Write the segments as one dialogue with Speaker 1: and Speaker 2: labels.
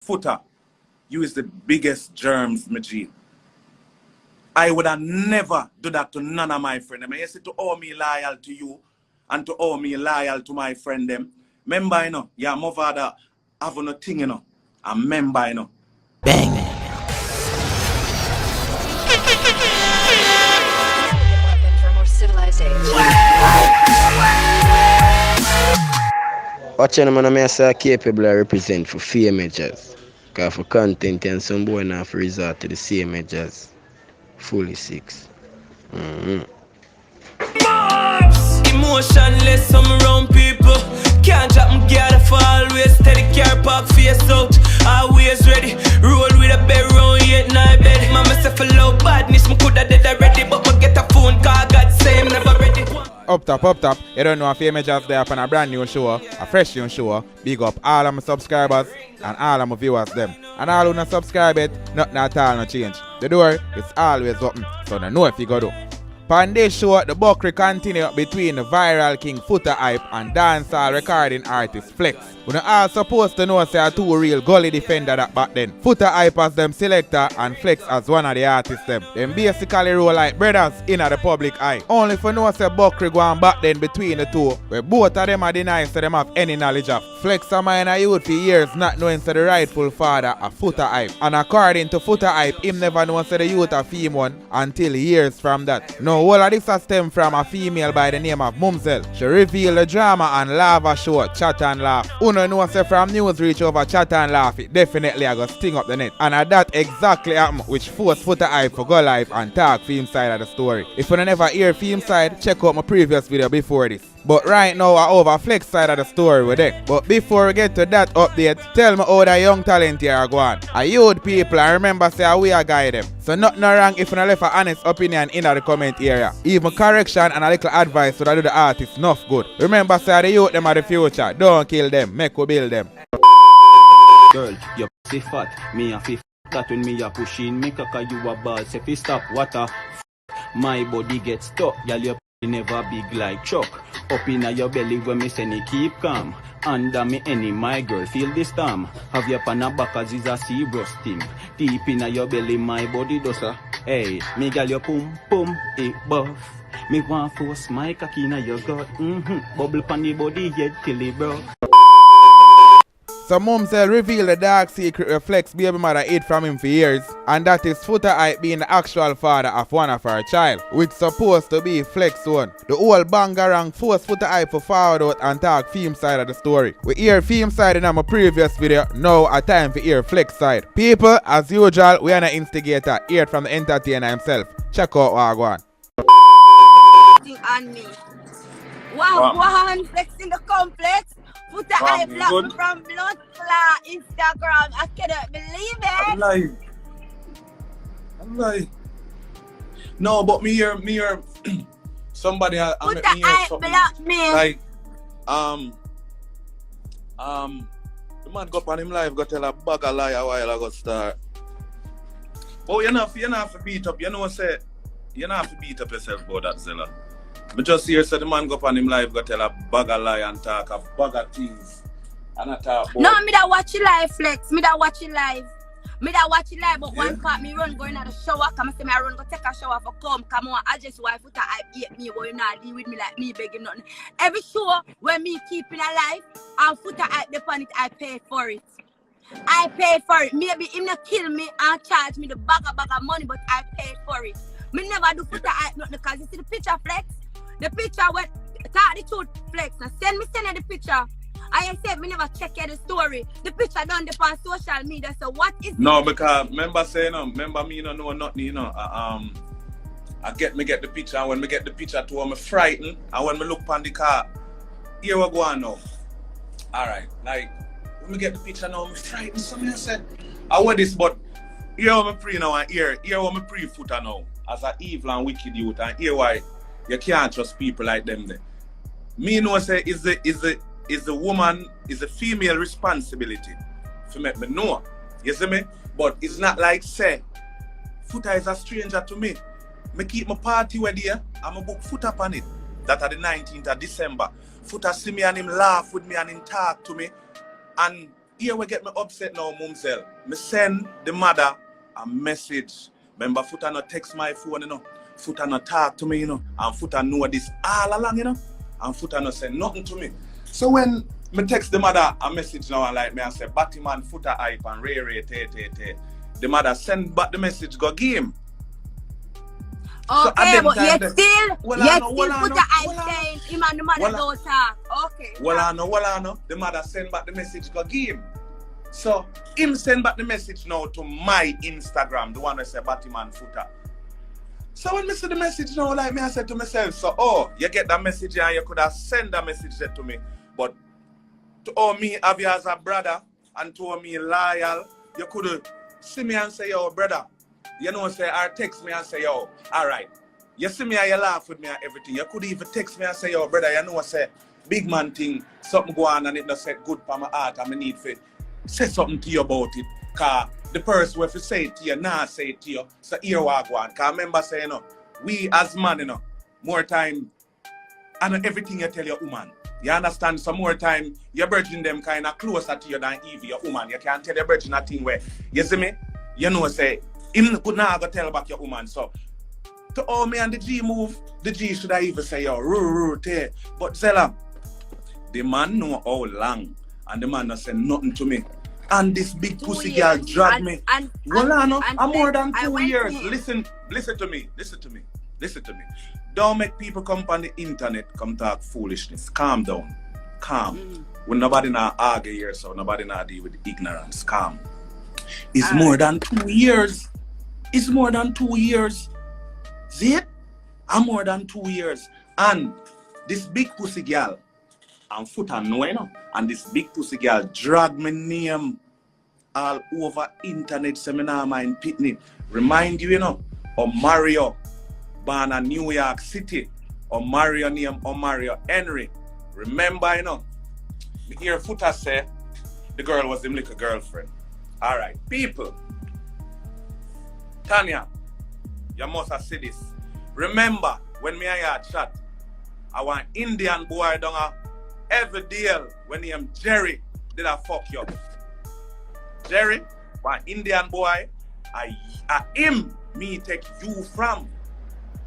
Speaker 1: Footer, you is the biggest germs, my G. I would have never do that to none of my friends. I say to all me loyal to you and to all me loyal to my friend them. Remember, you know, your mother have no thing, you know. And remember, you know.
Speaker 2: Bang.
Speaker 3: Watching man, I say capable of represent for few images. Because for content and some boy now for resort to the same images. Fully 6.
Speaker 4: Emotionless, some around people. Can't drop my gear for always. Steady car park face out. Always ready. Roll with a bed round yet night bed. Mama say for low badness. Me coulda dead already. But me get a phone call. God say I'm never ready.
Speaker 5: Up top. You don't know if you images there up on a brand new show, a fresh new show. Big up all of my subscribers and all of my viewers them. And all who not subscribe it, nothing at all no change. The door is always open, so they know if you go do. On this show, the buckery continue between the viral king Footer Hype and dancehall recording artist Flex. We are all supposed to know say two real gully defender that back then. Footer Hype as them selector and Flex as one of the artists them. Them basically roll like brothers in the public eye. Only for know say buckery go on back then between the two, where both of them are denied so them have any knowledge of. Flex a man a youth for years not knowing say the rightful father of Footer Hype. And according to Footer Hype, him never know say the youth a female one until years from that. Now all of this has stemmed from a female by the name of Mumsel. She revealed the drama and lava show Chat and Laugh. Uno know say from news reach over Chat and Laugh, it definitely a go sting up the net. And at that exactly happened, which forced Footer Hype for go live and talk film side of the story. If you never hear film side, check out my previous video before this. But right now I over Flex side of the story with it. But before we get to that update, tell me how the young talent here are going. I youth people and remember say we are guide them. So nothing wrong if you left an honest opinion in the comment area. Even correction and a little advice would do the artist enough good. Remember say the youth them are the future. Don't kill them, make we build them.
Speaker 6: Girl, you pussy fat, me a fifth. That when me a pushing, me kaka you a ball. Say fi stop water, my body get stuck. Girl, your never big like Chuck. Up inna your belly when me send it keep calm. Under me any my girl feel the storm. Have your pan a back as is a sea rusting. Deep inna your belly my body does a. Hey, me girl your pum it buff. Me want force my cocky inna your gut. Bubble pan the body head till it broke.
Speaker 5: So Mumsel revealed the dark secret reflects baby mother hid from him for years, and that is Footer Hype being the actual father of one of her child, which supposed to be Flex one. The whole bangarang forced Footer Hype to forward out and talk film side of the story. We hear film side in my previous video, now a time for hear Flex side. People, as usual, we are an instigator, hear it from the entertainer himself. Check out what I go on.
Speaker 7: On me. Wow, Flex in the complex. Footer Hype blocked from blood clot Instagram. I cannot believe it.
Speaker 1: I'm like. No, but me hear somebody
Speaker 7: Footer Hype blocked me.
Speaker 1: Like the man go up on him live, go tell a bag of lie a while ago start. Oh, you not have to beat up. You know what say? You not have to beat up yourself about that, Zella. But just here said the man go up on him live, go tell a bag of lie and talk a bag of things. And I talk about.
Speaker 7: No, me da watch it live, Flex. Me da watch it live. But one part me run going out the shower. Come say me I run go take a shower for come on. I just wife Footer Hype hate me, but you not deal with me like me begging nothing. Every show when me keeping alive and Footer Hype depend it, I pay for it. Maybe him not kill me and charge me the bag of money, but I pay for it. Me never do Footer Hype nothing because you see the picture, Flex. The picture when talk the truth, Flex. Now send the picture. I said me never check the story. The picture done on social media. So what is it?
Speaker 1: No, because remember me no know nothing, you know. I get the picture, and when me get the picture too, I'm frightened. And when me look on the car, here we go on now. Alright, like when me get the picture now, I'm frightened. So me said, I want this, but here I'm pre now and here I'm pre Footer now. As an evil and wicked youth, and here why you can't trust people like them there. Me know say is the woman, is the female responsibility to make me know. You see me? But it's not like say Footer is a stranger to me. Me keep my party with there, I'm a book Footer on it. That are the 19th of December. Footer see me and him laugh with me and him talk to me. And here we get me upset now, Mumsel. Me send the mother a message. Remember, Foota no text my phone, you know. Foota no talk to me, you know. And Foota know this all along, you know. And Foota no say nothing to me. So when me text the mother a message now and like me, I say, Batman, Foota hype and Ray, te. The mother send back the message, go game.
Speaker 7: Okay, but yet still put the
Speaker 1: Well,
Speaker 7: hype saying him and the mother don't talk. Okay.
Speaker 1: Well, I know. The mother send back the message, go game. So him send back the message now to my Instagram, the one that say Batman Foota. So when I see the message now, like me, I said to myself, so you get that message and you could have sent that message there to me. But to me have you as a brother and to me loyal, you could see me and say, yo, brother. You know, say, or text me and say, yo, all right. You see me and you laugh with me and everything. You could even text me and say, yo, brother, you know, say, big man thing, something go on and it not say good for my heart and I need to say something to you about it. Because the person will say it to you, not say it to you. So here we go on. Because remember saying, you know, we as man, you know, more time, and everything you tell your woman. You understand? So more time, your virgin them kind of closer to you than Evie, your woman. You can't tell your virgin a thing where, you see me? You know, say, him could not go tell back your woman. So, to all me and the G move, the G should I even say, yo, te. But Zella, the man know how long, and the man not say nothing to me. And this big pussy girl dragged me. I'm more than 2 years. Listen to me. Don't make people come on the internet, come talk foolishness. Calm down. Calm. When nobody not argue here, so nobody not deal with ignorance. Calm. It's more than 2 years. It's more than 2 years. See it? I'm more than 2 years. And this big pussy girl, and Foota know, you know, and this big pussy girl drag my name all over internet seminar in Pitney. Remind you, you know, of Mario, born in New York City, or Mario name, or Mario Henry. Remember, you know, me hear Foota say the girl was him little girlfriend. All right, people. Tanya, you must have said this. Remember, when me and you chat, I want Indian boy down every deal when him Jerry did I fuck you. Jerry, one Indian boy, I him me take you from.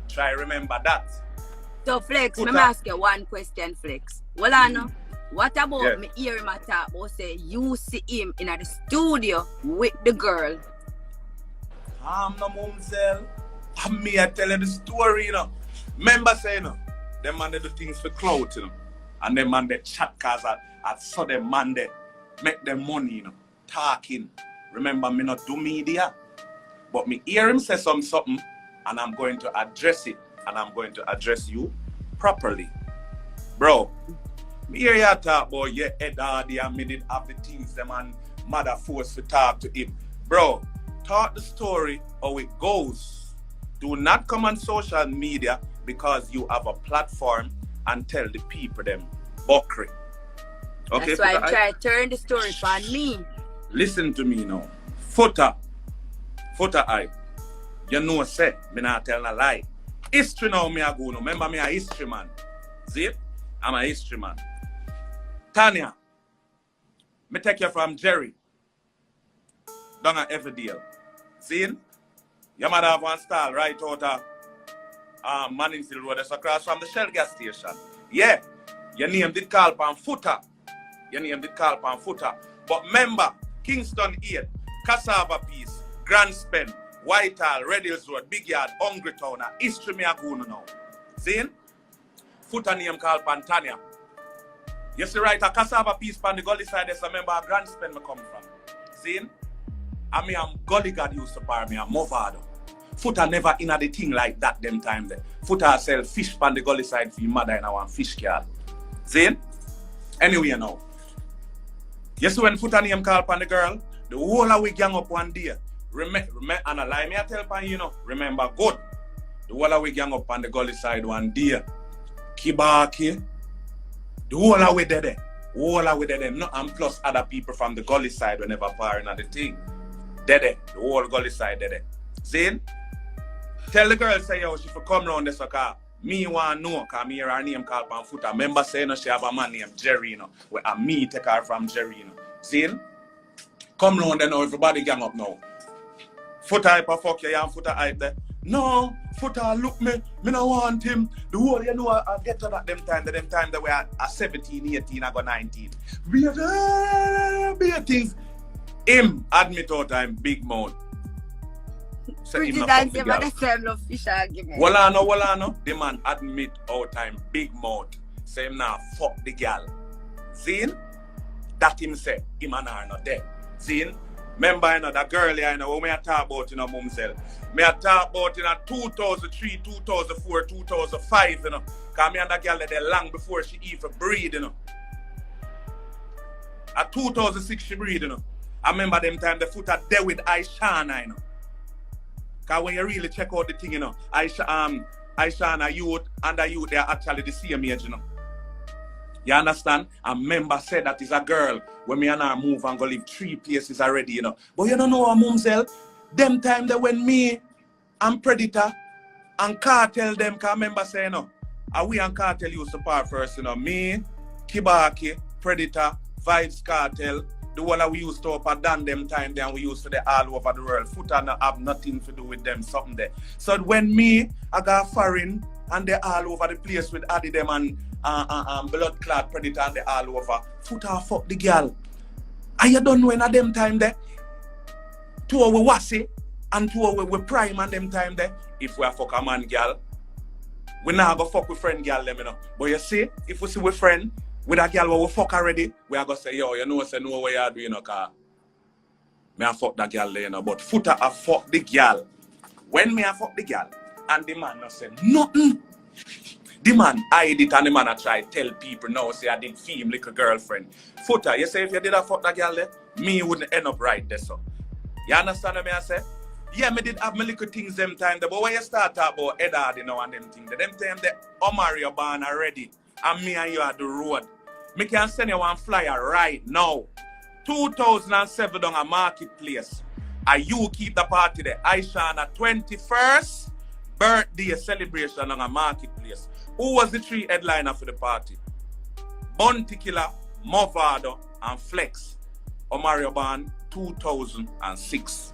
Speaker 1: Try remember that.
Speaker 7: So Flex, let me ask you one question, Flex. Well, I know. What about me hear him talk about say you see him in the studio with the girl?
Speaker 1: I'm no Mumsel. I'm me I tell you the story, you know. Remember saying, you know, them man they do things for clout, you know. And them man they chat cause I saw them man they make them money, you know. Talking. Remember me not do media. But me hear him say something and I'm going to address it. And I'm going to address you properly. Bro, me hear you talk about your head hardy and me did have the things them and mother forced to talk to him. Bro, talk the story how it goes. Do not come on social media because you have a platform and tell the people them buckery. Okay,
Speaker 7: that's why I try to turn the story for me.
Speaker 1: Listen to me now. Foota I. You know say, me not tell a lie. History now me a go no. Remember me a history man. See it? I'm a history man. Tanya, me take you from Jerry. Down at every deal. See it? Your mother have one stall right out of Manningsville Road. That's across from the Shell gas station. Yeah. Your name did call upon Foota. But remember, Kingston 8, Cassava Piece, Grand Spend, Whitehall, Red Hills Road, Big Yard, Hungry Town, history me a go now. See? Foota name called upon Tanya. You see right, a Cassava Piece on the gully side, there's a member of Grand Spend me come from. See? And me am Gully God used to par me a Movado. Foota never in a the thing like that them time there. Foota sell fish on the gully side for your mother in our fish car. See? Anyway now. You see when Foota name call upon the girl, the whole of we gang up one day. Remember, and a lie me I tell upon you know, remember good. The whole of we gang up on the gully side one day. Kibaki. The whole of we there. No, and plus other people from the gully side whenever parring at the thing. The whole gully side there. See? Tell the girl say yo, she for come round this car. Me want know, cause me hear her name called pan Foota. Remember saying she have a man named Jerry, you know. Where me take her from Jerry, you know. See? Come round there now, everybody gang up now. Foot hype a fuck you and foot a hype there. No, foot a look me no want him. The whole you know I get to that them time that we are 17, 18, I got 19. Be things. Him admit all time, big mouth.
Speaker 7: Pretty dance about the same love fish argument.
Speaker 1: Wallano. The man admit all time, big mouth. Say him now fuck the girl. Zin? That him say, him and her not there. Zin? Remember, you know, that girl here, you know, when I talk about, you know, mumsel. Me I talk about, you know, 2003, 2004, 2005, you know. Because me and that girl there long before she even breed, you know. At 2006 she breed, you know. I remember them time the foot are there with Aishana, you know. Because when you really check out the thing, you know, Aishana youth and the youth, they are actually the same age, you know. You understand? A member said that is a girl. When me and her move and go live 3 places already, you know. But you don't know how mumsel. Them time that when me and Predator and Cartel them can remember say, you know, and we and Cartel used to part first, you know. Me, Kibaki, Predator, Vibes Cartel, the one that we used to up and down them time there, and we used to the all over the world. Foot and have nothing to do with them, something there. So when me, I got foreign and they all over the place with Addy them and blood clot Predator and they all over. Foot and fuck the girl. And you don't know in a them time there. 2 we wassy and 2 we prime and them time there. If we fuck a man girl, we not go fuck with friend girl them, you know. But you see, if we see with friend with a girl where we fuck already, we are gonna say, yo, you know what you do, you know, cause me a fuck that girl there, you know. But Footer a fuck the girl. When me a fuck the girl and the man not say nothing. The man hide it and the man a try tell people now say I did feel like a girlfriend. Footer, you say if you did a fuck that girl there, me wouldn't end up right there, so. You understand what I say? Yeah, me did have my little things them time there, but when you start talk about Eddard, you know, and them things, them time the Omar born already, and me and you are the road. Me can send you one flyer right now. 2007 on a marketplace. And you keep the party there. Aishana 21st birthday celebration on a marketplace. Who was the 3 headliner for the party? Bounty Killer, Movado, and Flex. Omar born 2006.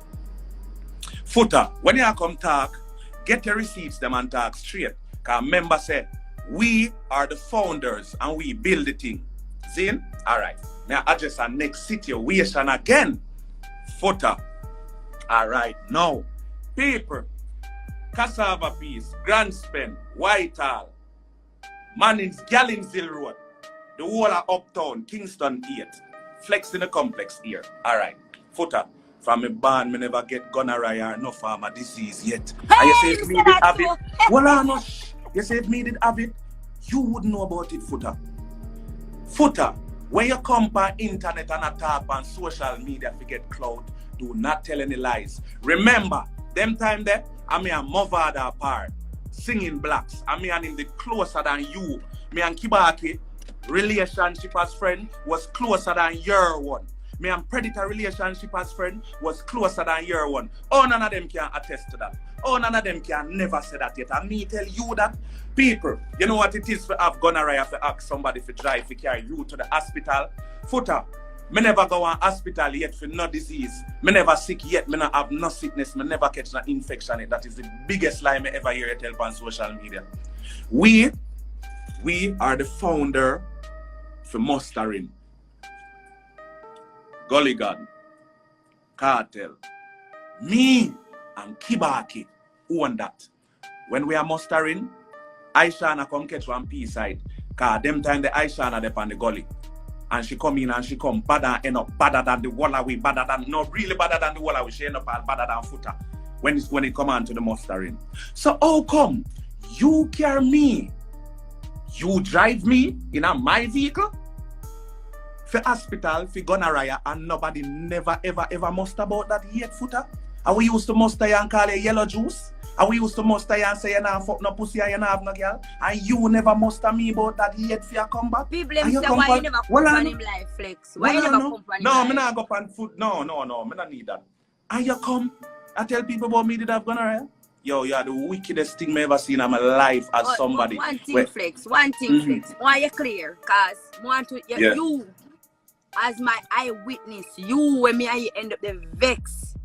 Speaker 1: Footer, when you come talk, get your receipts them and talk straight. Because member said, we are the founders and we build the thing. See? Alright. Now address our next situation again. Footer. Alright. Now, people, Cassava Peace, Grand Spen, Whitehall, Mannings, Gallinsville Road, the whole of Uptown, Kingston 8, Flex in the complex here. Alright. Footer. From a band, me never get gonorrhea or no farmer disease yet.
Speaker 7: Hey,
Speaker 1: and you say if me did have it, well, no, you say if me did have it, you would know about it, Footer. Footer, when you come on internet and attack on social media to get clout, do not tell any lies. Remember, them time there, I mean, I'm Movada apart, singing blacks. I mean, I'm the closer than you. Me and Kibaki, relationship as friend was closer than your one. Me and Predator relationship as friend was closer than your one. Oh, none of them can attest to that. Oh, none of them can never say that yet. And me tell you that, people, you know what it is for have gonorrhea to ask somebody to drive to carry you to the hospital? Footer, me never go on hospital yet for no disease. Me never sick yet. Me not have no sickness. Me never catch no infection yet. That is the biggest lie me ever hear tell on social media. We are the founder for mustering. Gulligan, Cartel, me and Kibaki own that. When we are mustering, Aishana come catch one piece side. Cause them time the Aishana dep on the gully. And she come in and she come bad and end up badder than the Wallawi, badder than, no really badder than the Wallawi. She end up badder than Footer when it come on to the mustering. So how come you carry me? You drive me in my vehicle? For hospital, for gonorrhea, and nobody never ever muster about that yet, Footer. And we used to muster you and call it yellow juice. And we used to muster you and say you not fuck no pussy and you not have no girl. And you never muster me about that yet for your comeback.
Speaker 7: People say why you never come on him live, Flex. Why you never come on him
Speaker 1: No,
Speaker 7: live?
Speaker 1: me not go on foot. No, me not need that. And you come and tell people about me did have gonorrhea. Yo, you are the wickedest thing I ever seen in my life as somebody.
Speaker 7: One thing, Flex. One thing, Flex. Why you clear? Cause want to you as my eyewitness. You when me and you end up the vex.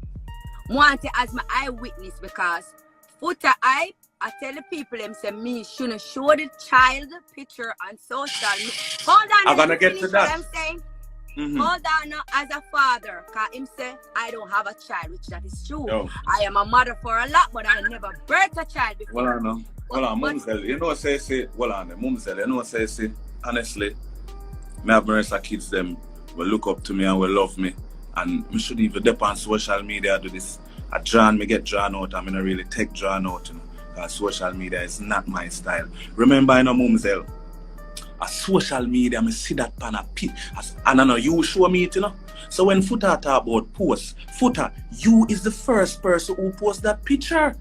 Speaker 7: Want it as my eyewitness because Foota hype, I tell the people them say me shouldn't show the child picture on social media. Hold on,
Speaker 1: I'm gonna
Speaker 7: let me
Speaker 1: get to
Speaker 7: finish
Speaker 1: that.
Speaker 7: what I'm saying.
Speaker 1: Mhm.
Speaker 7: Hold on now, as a father, cause him say I don't have a child, which that is true.
Speaker 1: Yo.
Speaker 7: I am a mother for a lot, but I never birthed a child before.
Speaker 1: Well, I know. Well, on,
Speaker 7: But-
Speaker 1: Mumsel, you know what I say? Well, on, Mumsel, you know what I say? Honestly, me have the rest of kids them will look up to me and will love me. And me shouldn't even depend on social media do this. Me get drawn out, and I don't really take drawn out, you know, because social media is not my style. Remember, you know, Mumsel, a social media, I see that pan a pit. And I know you show me it, you know. So when Foota talk about post, Foota, you is the first person who post that picture.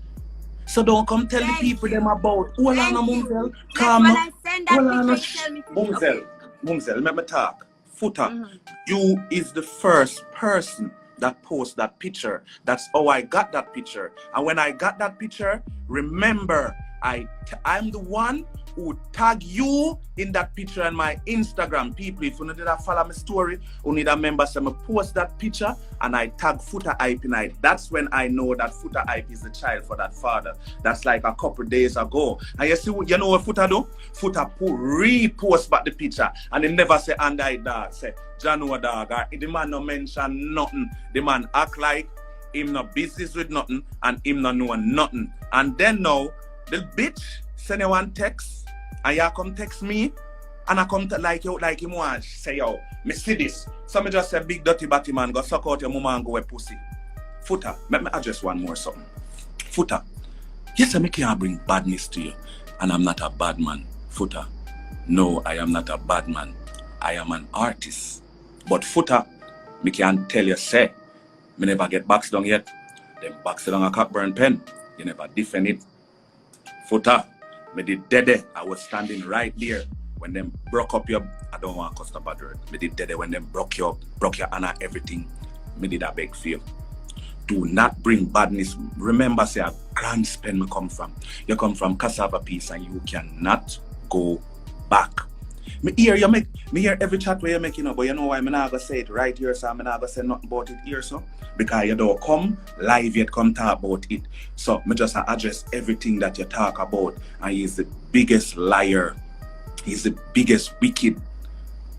Speaker 1: So don't come tell the
Speaker 7: Thank
Speaker 1: people
Speaker 7: you.
Speaker 1: them about. Hold on,
Speaker 7: Thank you.
Speaker 1: Mumsel.
Speaker 7: Next
Speaker 1: Calm
Speaker 7: when
Speaker 1: down.
Speaker 7: I send that
Speaker 1: Hold on,
Speaker 7: picture, you tell me to okay.
Speaker 1: Mumsel, let me talk. Foota,
Speaker 7: Mhm.
Speaker 1: you is the first person that post that picture. That's how I got that picture. And when I got that picture, remember, I'm the one who tag you in that picture on my Instagram. People, if you need to follow my story, you need a member, so I post that picture and I tag Foota Hype in it. That's when I know that Foota Hype is the child for that father. That's like a couple days ago. And you see, you know what Foota do? Foota repost back the picture and they never say and I dog, say Jano dog, or the man no mention nothing. The man act like him no business with nothing and him no know nothing. And then now, the bitch send you one text and you come text me and I come to like him want say yo, me see this. So me just say big dirty batty man go suck out your mama and go a pussy. Foota, let me address one more something. Foota, yes, I can't bring badness to you and I'm not a bad man. Foota, no, I am not a bad man. I am an artist. But Foota, me can tell you say, me never get boxed down yet. Them boxed down a Cockburn pen. You never defend it. Foota, me did dead. I was standing right there when them broke up your. I don't want to cuss the bad word. Me did dead when them broke your honor, everything. Me did a beg feel. Do not bring badness. Remember, say a grand spend me come from. You come from cassava piece and you cannot go back. Me hear every chat where you're making up, but you know why I'm not gonna say it right here, so I'm not gonna say nothing about it here, so because you don't come live yet come talk about it. So me just address everything that you talk about, and he's the biggest liar, he's the biggest wicked.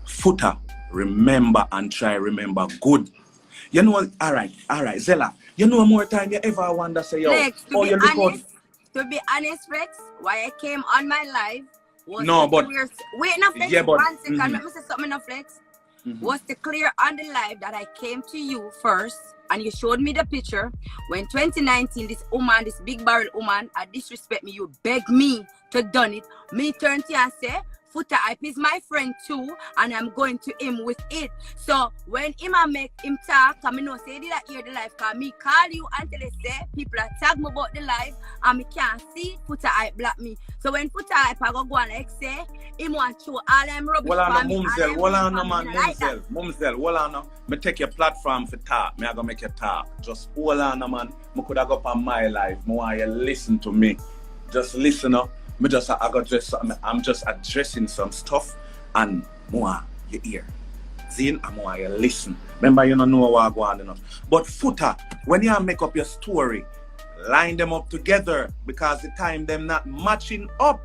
Speaker 1: Foota, remember and try remember good. You know, all right, Zella. You know more time you ever wonder say yo,
Speaker 7: Flex,
Speaker 1: oh you look out.
Speaker 7: to be honest, Rex, why I came on my live was
Speaker 1: No,
Speaker 7: to
Speaker 1: but-
Speaker 7: clear, wait, no, Flex,
Speaker 1: Yeah, but-
Speaker 7: 1 second,
Speaker 1: mhm.
Speaker 7: let me say something, no, Flex.
Speaker 1: Mhm.
Speaker 7: Was to clear on the live that I came to you first and you showed me the picture when 2019 this woman, this big barrel woman, disrespect me, you beg me to done it. Me turn to you and say, Foota Hype is my friend too, and I'm going to him with it. So when him a make him talk, I know say did I hear the live, cause me call you until they say people are tag me about the live and me can't see Foota Hype block me. So when Foota Hype I go on like say him want to show all them rubbish.
Speaker 1: Well, I
Speaker 7: for me,
Speaker 1: know,
Speaker 7: all
Speaker 1: Mumsel,
Speaker 7: them
Speaker 1: well, I
Speaker 7: rubbish
Speaker 1: know,
Speaker 7: for
Speaker 1: man,
Speaker 7: me, like that.
Speaker 1: Mumsel, well, I know. Me take your platform for talk. Me I gonna make you talk. Just hold on, man. Me could have go up on my life. Me want you listen to me. Just listen up. Me just I got just I'm just addressing some stuff and more you hear. Zin, I want you listen. Remember, you don't know what I'm going enough. But Foota, when you make up your story, line them up together because the time them not matching up.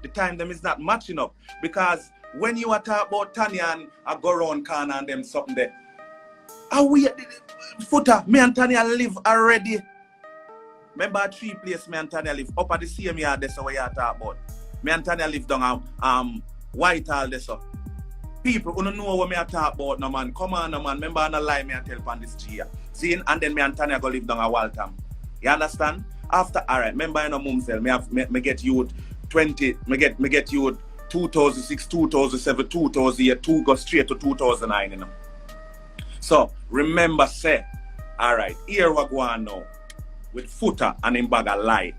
Speaker 1: The time them is not matching up because when you are talking about Tanya and I go around corner and them something there, are we Foota, me and Tanya live already. Remember 3 places me and Tanya live up at the same yard that's what you are talking about. Me and Tanya live down Whitehall there so. People who don't know what me are talking about no man. Come on no man. Remember on the line me I tell on this G. See and then me and Tanya go live down at Waltham. You understand? After alright, remember you know Mumsel, me get you 20, me get you 2006, 2007, 2008, 2 go straight to 2009, you know. So remember say, alright, here we go on now with Foota and him bag a lie.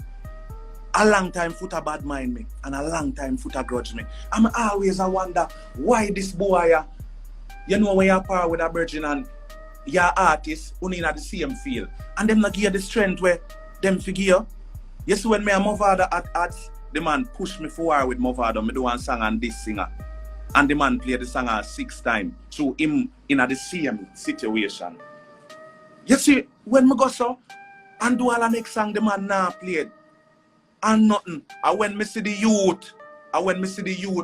Speaker 1: A long time Foota bad mind me and a long time Foota grudge me. I'm always I wonder why this boy, you know when you're part with a virgin and you're artist, only in the same field. And them not give you the strength where them figure. You see when me and Movado at the man push me forward with Movado, me do one song and this singer. And the man played the song 6 times. So him in the same situation. You see, when me go so, and do all the next song the man now played. And nothing. And when me see the youth,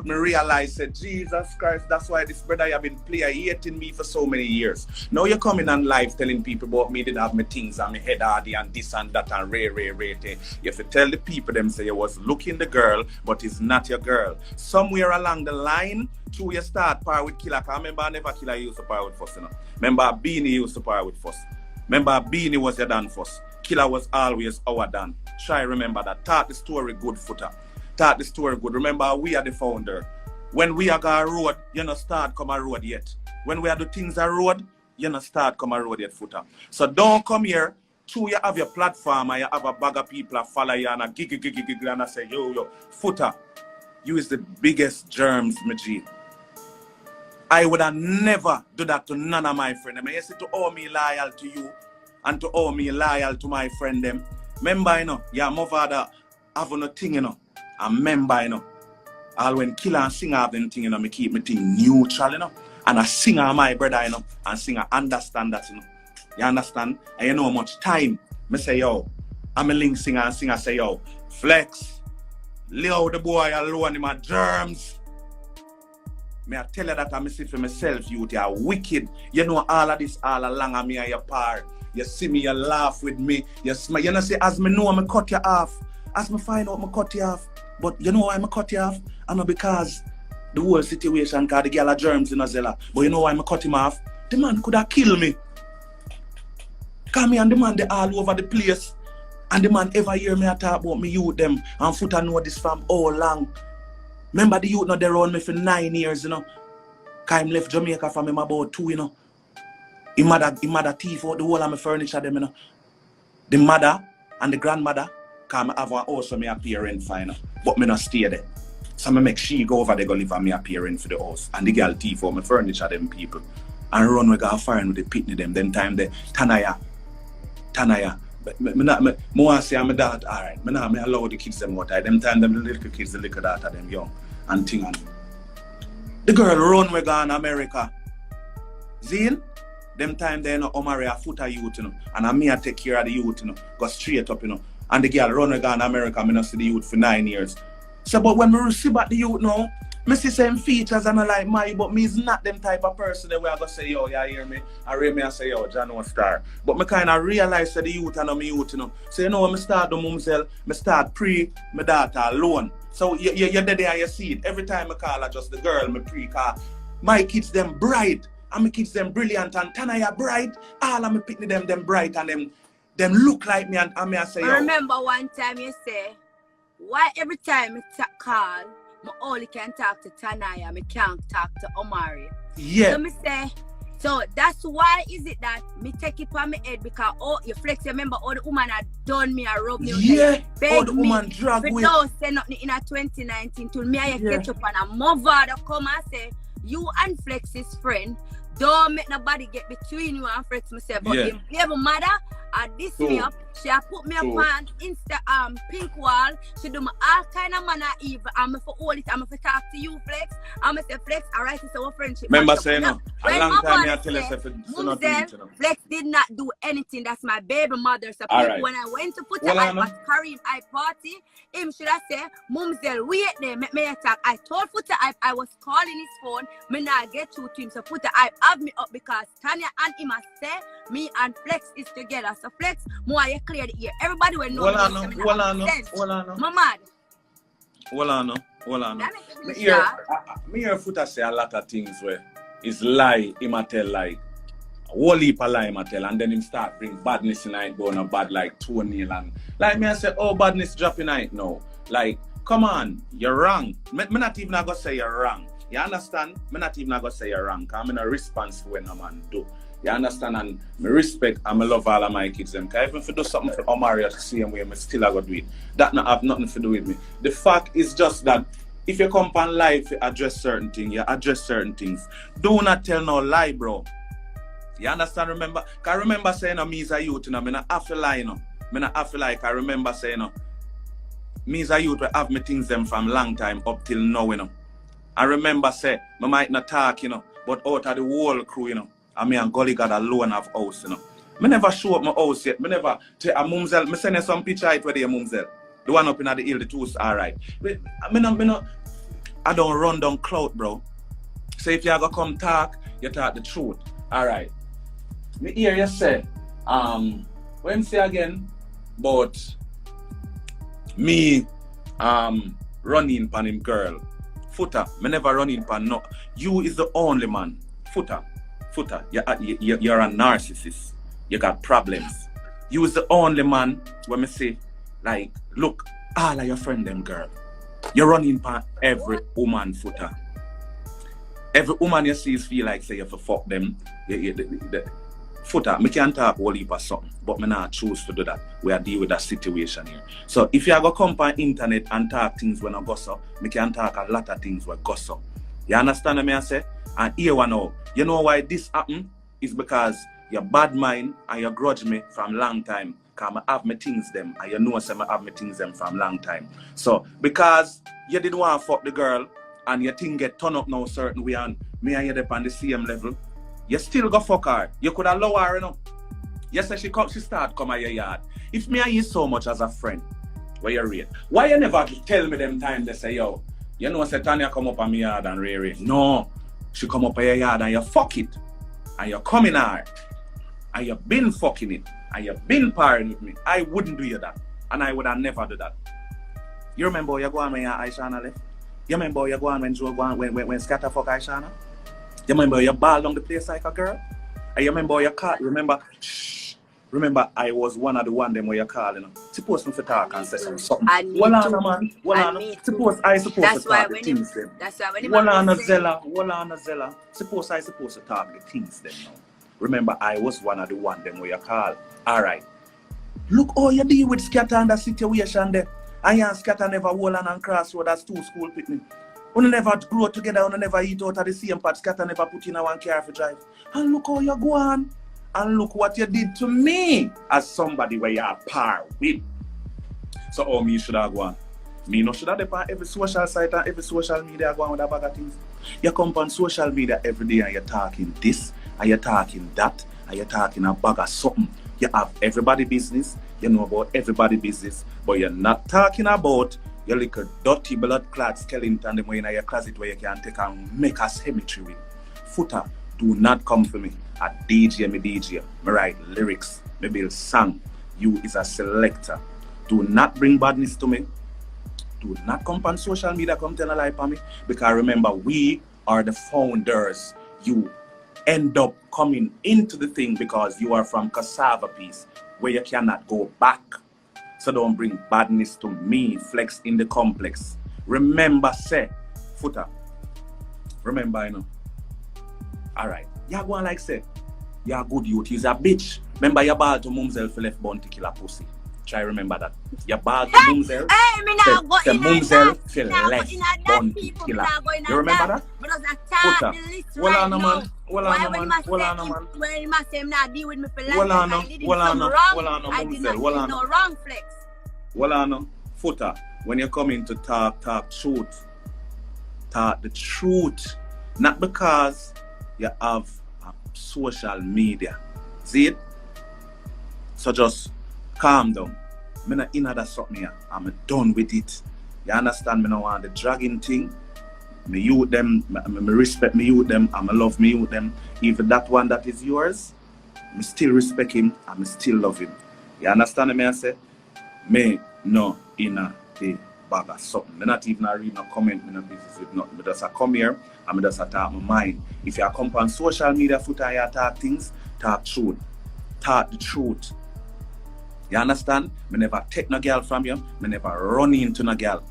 Speaker 1: me realize that Jesus Christ, that's why this brother have been hating me for so many years. Now you're coming on live telling people about me didn't have my things and my head hardy and this and that and ray. You have to tell the people them say you was looking the girl, but it's not your girl. Somewhere along the line, through you start par with Killer. I remember never Killer used to par with Fuss, you know. Remember Beanie used to par with Fuss. Remember Beanie was your Dan Fuss. Killer was always our Dan. Try remember that. Taught the story good footer. Taught the story good. Remember, we are the founder. When we are going road, you not start come a road yet. When we are do things a road, you not start come a road yet, footer. So don't come here, till you have your platform and you have a bag of people that follow you and a giggle and I say, yo, footer, you is the biggest germs, my G. I would have never do that to none of my friends. I say to all me loyal to you and to all me loyal to my friend them. Remember, you know, your mother have nothing, you know. And remember, you know, all when Killer and Singer have them thing, you know, me keep me thing neutral, you know. And a singer my brother, you know, and Singer understand that, you know. You understand? And you know how much time me say, yo, I'm a link Singer and Singer say, yo, Flex, lay the boy alone in my germs. Me I tell you that I see for myself, you are wicked. You know all of this all along of me and your part. You see me, you laugh with me, you smile. You know say, as me know, I cut you off. As me find out, I cut you off. But you know why I cut you off? I know because the whole situation, because the girl are germs in Azella. But you know why I cut him off? The man could have killed me. Because me and the man, they all over the place. And the man ever hear me talk about me youth them. And Footer know this from all long. Remember the youth not there around me for 9 years, you know. Because I left Jamaica from him about 2, you know. He mother thief out the whole of my furniture them, you know. The mother and the grandmother come have one house for me appear rent for, you know. But me not stay there. So I make she go over there go live and me appear rent for the house. And the girl thief out my furniture them people. And run we go foreign with the pitney them. Then time the Tanaya. But me want to say I'm a dad, alright. Me allow the kids them out. Them time them the little kids, the little daughter them young and thing and the girl run we go in America. Zine? Them time they know Omari a Footer youth, you know. And I me I take care of the youth, you know. Go straight up, you know. And the girl run we go in America, me not see the youth for 9 years. So but when me see back the youth now, me see same features and I like my, but me is not them type of person that way I go say, yo, you hear me? I read me and say, yo, John was star. But me kind of realize that the youth and me youth, you know. So you know when me start the mumsel, me start pre my daughter alone. So you're there and you see it. Every time I call her just the girl, me pre-call. My kids them bright, and my kids them brilliant, and Tanaya bright. All of me picking them bright, and them look like me, and me I say, yo.
Speaker 7: I remember one time you say, why every time I call, I only can talk to Tanaya, I can't talk to Omari.
Speaker 1: Yeah.
Speaker 7: So me say, so that's why is it that me take it on my head because you Flex, you remember all the woman had done me and rubbed me.
Speaker 1: Yeah, all the
Speaker 7: me
Speaker 1: woman drag
Speaker 7: with.
Speaker 1: with.
Speaker 7: Don't say nothing in 2019 till me I catch up and a mother to come and say, you and Flex's friend, don't make nobody get between you and Flex myself. But if you have a mother, this me up, she put me up on Insta pink wall, she do me all kind of manner evil. I'm for all it, I'm for talk to you, Flex. I'm say Flex, alright, it's our friendship.
Speaker 1: Remember saying no, a long time I tell
Speaker 7: you Flex did not do anything, that's my baby mother. So when I went to put her at Kareem I party, him should have said, Mumsel, wait there, make me attack. I told Footer I was calling his phone, me not get through to him. So Footer I have me up because Tanya and him say me and Flex is together. So Flex, more you clear the ear. Everybody will know.
Speaker 1: Well, I know.
Speaker 7: Mama.
Speaker 1: Me hear Footer say a lot of things where it's lie, him a tell like whole heap of lie him a tell, and then him start bring badness in it, going a bad like toenail and like me I say, oh badness dropping it now. Like, come on, you're wrong. Me not even gonna say you're wrong. You understand? Me not even gonna say you're wrong, because I'm in a response for when a man do. You understand? And me respect and me love all of my kids them. Because even if you do something for Omari the same way, me still gonna do it. That not have nothing to do with me. The fact is just that if you come on live, you address certain things, you address certain things. Do not tell no lie, bro. You understand? Remember? Because I remember saying, me is a youth, you know, me not have to lie, you know. Me not have to lie, I remember saying, me is a youth, I have me things them from long time up till now, you know. I remember say, I might not talk, you know, but out of the whole crew, you know, and me and Gully got alone have house, you know. Me never show up my house yet. Me never tell a mumsel. Me send you some picture it where they mumsel. The one up in the hill, the two alright. I don't run down clout, bro. So if you go come talk, you talk the truth. Alright. Me hear you say, when say again, but me running pan him girl. Footer, me never running pan no. You is the only man. Footer, you're a narcissist. You got problems. You is the only man when me say, like, look, all of your friend them girl. You're running pan every woman, Footer. Every woman you see feel like say you have to fuck them. Footer, me can't talk whole heap of something, but me not choose to do that. We are deal with that situation here. So if you go come on internet and talk things when I go so, me can talk a lot of things when I go so. You understand what I say? And here one now, you know why this happen? Is because your bad mind and you grudge me from long time. Cause I have my things them and you know I have my things them from long time. So because you didn't want to fuck the girl and your thing get turned up now certain way and me and you up on the same level, you still go fuck her. You could allow her, you know. You say she start come at your yard. If me and you so much as a friend, where you rate, why you never tell me them time they say, yo, you know say Tanya come up on my yard and Ray. No, she come up at your yard and you fuck it. And you come in her. And you've been fucking it. And you've been partying with me. I wouldn't do you that. And I would have never do that. You remember you go on when Aishana left? You remember you go on when Joe go on when Scatter fuck Aishana? You remember you ball down the place like a girl? And you remember you call, remember I was one of the one them where you call, you know. Suppose me to talk and say something. Well on man. Well on. Suppose I supposed to talk the things them.
Speaker 7: That's why when
Speaker 1: Well on a Zella. Suppose I supposed to talk the things them now. Remember, I was one of the one them where you call. Alright. Look how you deal with Scatter and the situation there. I and Scatter never hold on and crossroad as two school picnic. We never grow together, we never eat out of the same pot. Scatter never put in a one car for drive. And look how you go on. And look what you did to me as somebody where you are par with. So how me should have gone? Me no should have depend every social site and every social media go on with a bag of things. You come on social media every day and you're talking this. And you're talking that, and you're talking a bag of something. You have everybody business, you know about everybody business, but you're not talking about your little dirty blood clot skeleton them in your closet where you can take and make a cemetery with. Footer, do not come for me. I DJ, me write lyrics, me build song. You is a selector. Do not bring badness to me. Do not come on social media, come tell a lie for me. Because remember, we are the founders. You end up coming into the thing because you are from cassava piece where you cannot go back. So don't bring badness to me, flex in the complex. Remember, say, Footer. Remember, you know. Alright. You go on like say, you're a good youth, he's a bitch. Remember your ball to Mumsel for left bone to kill a pussy. Try remember that. Your ball to Mumsel.
Speaker 7: Hey, me now go in
Speaker 1: Mumsel for left bone to kill a. You remember that? Footer. Well on man. Well on man. Well on man.
Speaker 7: When you say not deal with me for life,
Speaker 1: well on
Speaker 7: I did
Speaker 1: well on
Speaker 7: some wrong. I did not do no wrong flex.
Speaker 1: Well on Footer. When you come in to talk truth. Talk the truth. Not because you have social media. See it? So just calm down. I'm not in that something here. I'm done with it. You understand me now on the dragging thing? Me youth them, me respect me youth them, and me love me youth them. Even that one that is yours, me still respect him and me still love him. You understand me I say? Me no in the bag of something. Me not even read no comment, me no business with nothing. Me just come here and me just talk my mind. If you come on social media Footer and you talk things, talk truth. Talk the truth. You understand? Me never take no girl from you. Me never run into no girl.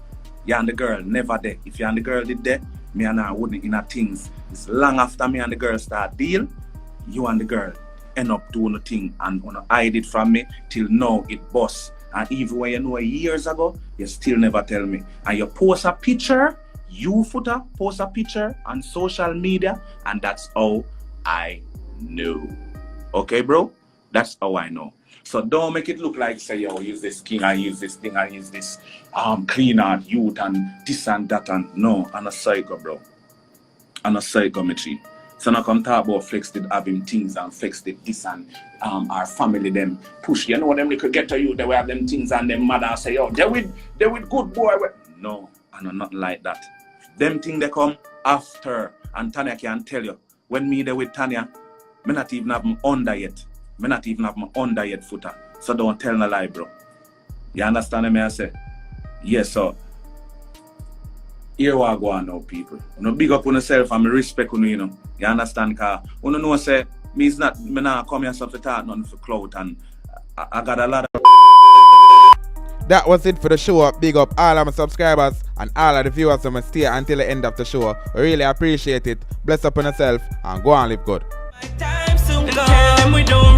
Speaker 1: You and the girl never there. If you and the girl did there, me and her wouldn't in a things. It's long after me and the girl start deal, you and the girl end up doing a thing and wanna hide it from me till now it bust. And even when you know years ago, you still never tell me. And you post a picture, you Footer post a picture on social media, and that's how I knew. Okay, bro? That's how I know. So don't make it look like say, yo, use this king, I use this thing, I use this clean art youth and this and that and no, I'm a psycho, bro. And a psychometry. So now come talk about Flex did have him things and Flex did this and our family them push. You know them little get to you, they will have them things and them mother say, oh, they with good boy. No, I know nothing like that. Them things they come after. And Tanya can tell you, when me there with Tanya, me not even have my under yet. Me not even have my under yet footer. So don't tell no lie, bro. You understand me I say? Yes, so here we go on now, people. You know, big up on yourself and me respect you, you know. You understand? Because you know say, me not come here so to talk nothing for clout and I got a lot of...
Speaker 5: That was it for the show. Big up all of my subscribers and all of the viewers who stay until the end of the show. We really appreciate it. Bless up on yourself and go and live good.
Speaker 4: Time soon come.